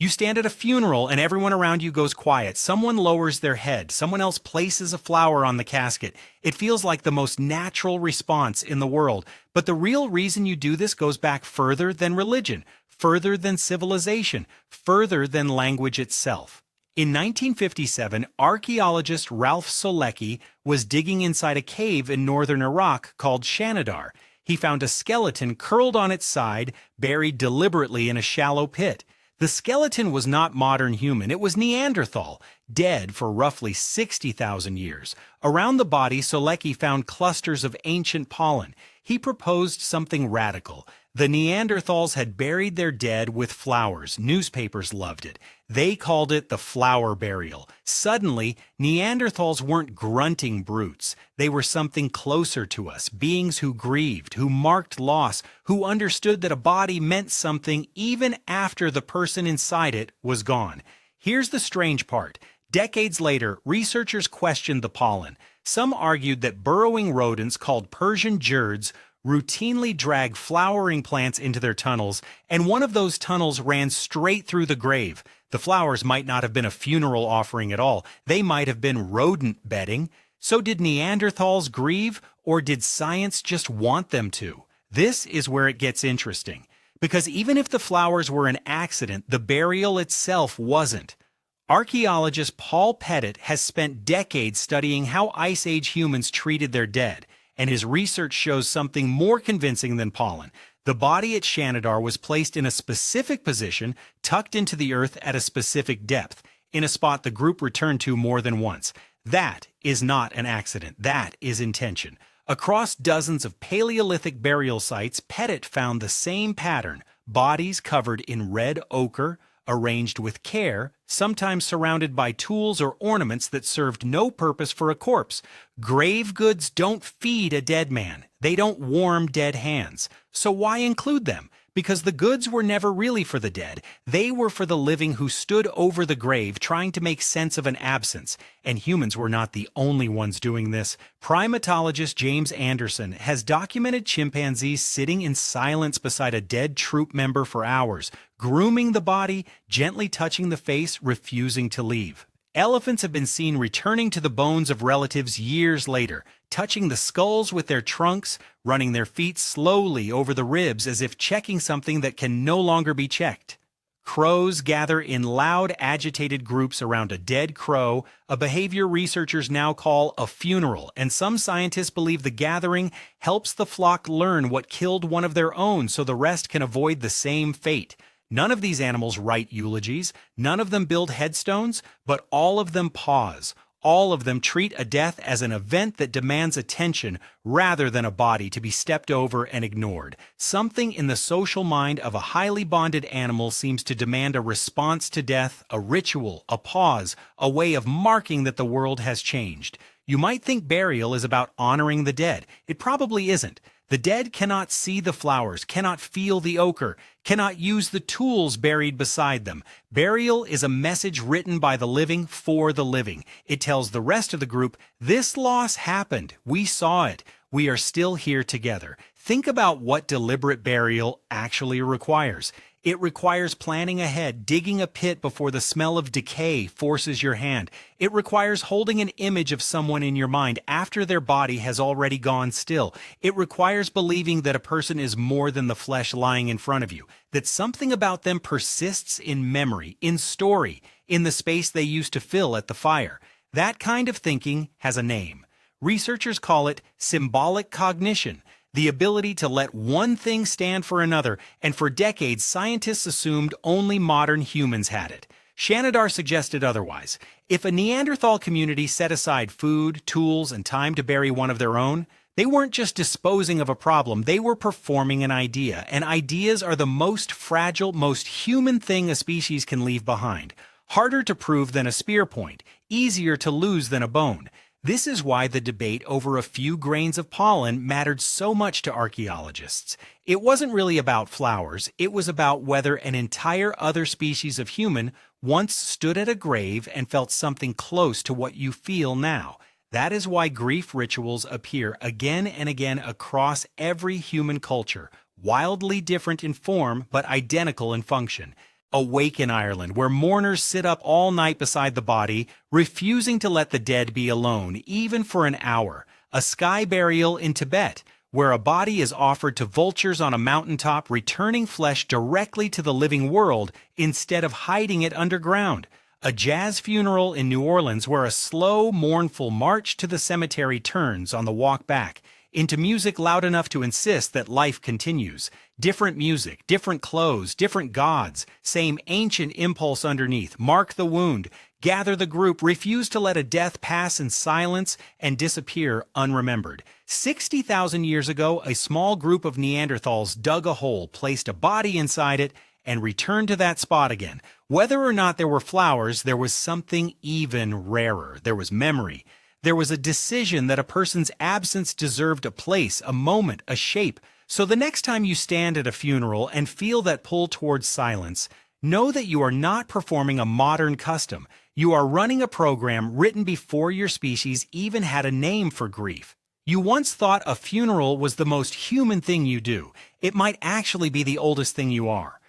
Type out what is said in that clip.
You stand at a funeral and everyone around you goes quiet. Someone lowers their head. Someone else places a flower on the casket. It feels like the most natural response in the world. But the real reason you do this goes back further than religion, further than civilization, further than language itself. In 1957, archaeologist Ralph Solecki was digging inside a cave in northern Iraq called Shanidar. He found a skeleton curled on its side, buried deliberately in a shallow pit. The skeleton was not modern human, it was Neanderthal, dead for roughly 60,000 years. Around the body, Solecki found clusters of ancient pollen. He proposed something radical. The Neanderthals had buried their dead with flowers. Newspapers loved it. They called it the flower burial. Suddenly, Neanderthals weren't grunting brutes. They were something closer to us, beings who grieved, who marked loss, who understood that a body meant something even after the person inside it was gone. Here's the strange part. Decades later, researchers questioned the pollen. Some argued that burrowing rodents called Persian gerds routinely drag flowering plants into their tunnels, and one of those tunnels ran straight through the grave. The flowers might not have been a funeral offering at all. They might have been rodent bedding. So did Neanderthals grieve, or did science just want them to? This is where it gets interesting. Because even if the flowers were an accident, the burial itself wasn't. Archaeologist Paul Pettitt has spent decades studying how Ice Age humans treated their dead, and his research shows something more convincing than pollen. The body at Shanidar was placed in a specific position, tucked into the earth at a specific depth, in a spot the group returned to more than once. That is not an accident. That is intention. Across dozens of Paleolithic burial sites, Pettitt found the same pattern: bodies covered in red ochre, arranged with care, sometimes surrounded by tools or ornaments that served no purpose for a corpse. Grave goods don't feed a dead man. They don't warm dead hands. So why include them? Because the goods were never really for the dead. They were for the living who stood over the grave trying to make sense of an absence. And humans were not the only ones doing this. Primatologist James Anderson has documented chimpanzees sitting in silence beside a dead troop member for hours, grooming the body, gently touching the face, refusing to leave. Elephants have been seen returning to the bones of relatives years later, touching the skulls with their trunks, running their feet slowly over the ribs as if checking something that can no longer be checked. Crows gather in loud, agitated groups around a dead crow, a behavior researchers now call a funeral, and some scientists believe the gathering helps the flock learn what killed one of their own so the rest can avoid the same fate. None of these animals write eulogies, none of them build headstones, but all of them pause. All of them treat a death as an event that demands attention rather than a body to be stepped over and ignored. Something in the social mind of a highly bonded animal seems to demand a response to death, a ritual, a pause, a way of marking that the world has changed. You might think burial is about honoring the dead. It probably isn't. The dead cannot see the flowers, cannot feel the ochre, cannot use the tools buried beside them. Burial is a message written by the living for the living. It tells the rest of the group, this loss happened, we saw it, we are still here together. Think about what deliberate burial actually requires. It requires planning ahead, digging a pit before the smell of decay forces your hand. It requires holding an image of someone in your mind after their body has already gone still. It requires believing that a person is more than the flesh lying in front of you, that something about them persists in memory, in story, in the space they used to fill at the fire. That kind of thinking has a name. Researchers call it symbolic cognition. The ability to let one thing stand for another, and for decades scientists assumed only modern humans had it. Shanidar suggested otherwise. If a Neanderthal community set aside food, tools, and time to bury one of their own, they weren't just disposing of a problem, they were performing an idea, and ideas are the most fragile, most human thing a species can leave behind. Harder to prove than a spear point, easier to lose than a bone. This is why the debate over a few grains of pollen mattered so much to archaeologists. It wasn't really about flowers, it was about whether an entire other species of human once stood at a grave and felt something close to what you feel now. That is why grief rituals appear again and again across every human culture, wildly different in form but identical in function. A wake in Ireland, where mourners sit up all night beside the body, refusing to let the dead be alone, even for an hour. A sky burial in Tibet, where a body is offered to vultures on a mountaintop, returning flesh directly to the living world instead of hiding it underground. A jazz funeral in New Orleans, where a slow, mournful march to the cemetery turns on the walk back into music loud enough to insist that life continues. Different music, different clothes, different gods, same ancient impulse underneath. Mark the wound, gather the group, refuse to let a death pass in silence and disappear unremembered. 60,000 years ago, a small group of Neanderthals dug a hole, placed a body inside it, and returned to that spot again. Whether or not there were flowers, there was something even rarer. There was memory. There was a decision that a person's absence deserved a place, a moment, a shape. So the next time you stand at a funeral and feel that pull towards silence, know that you are not performing a modern custom. You are running a program written before your species even had a name for grief. You once thought a funeral was the most human thing you do. It might actually be the oldest thing you are.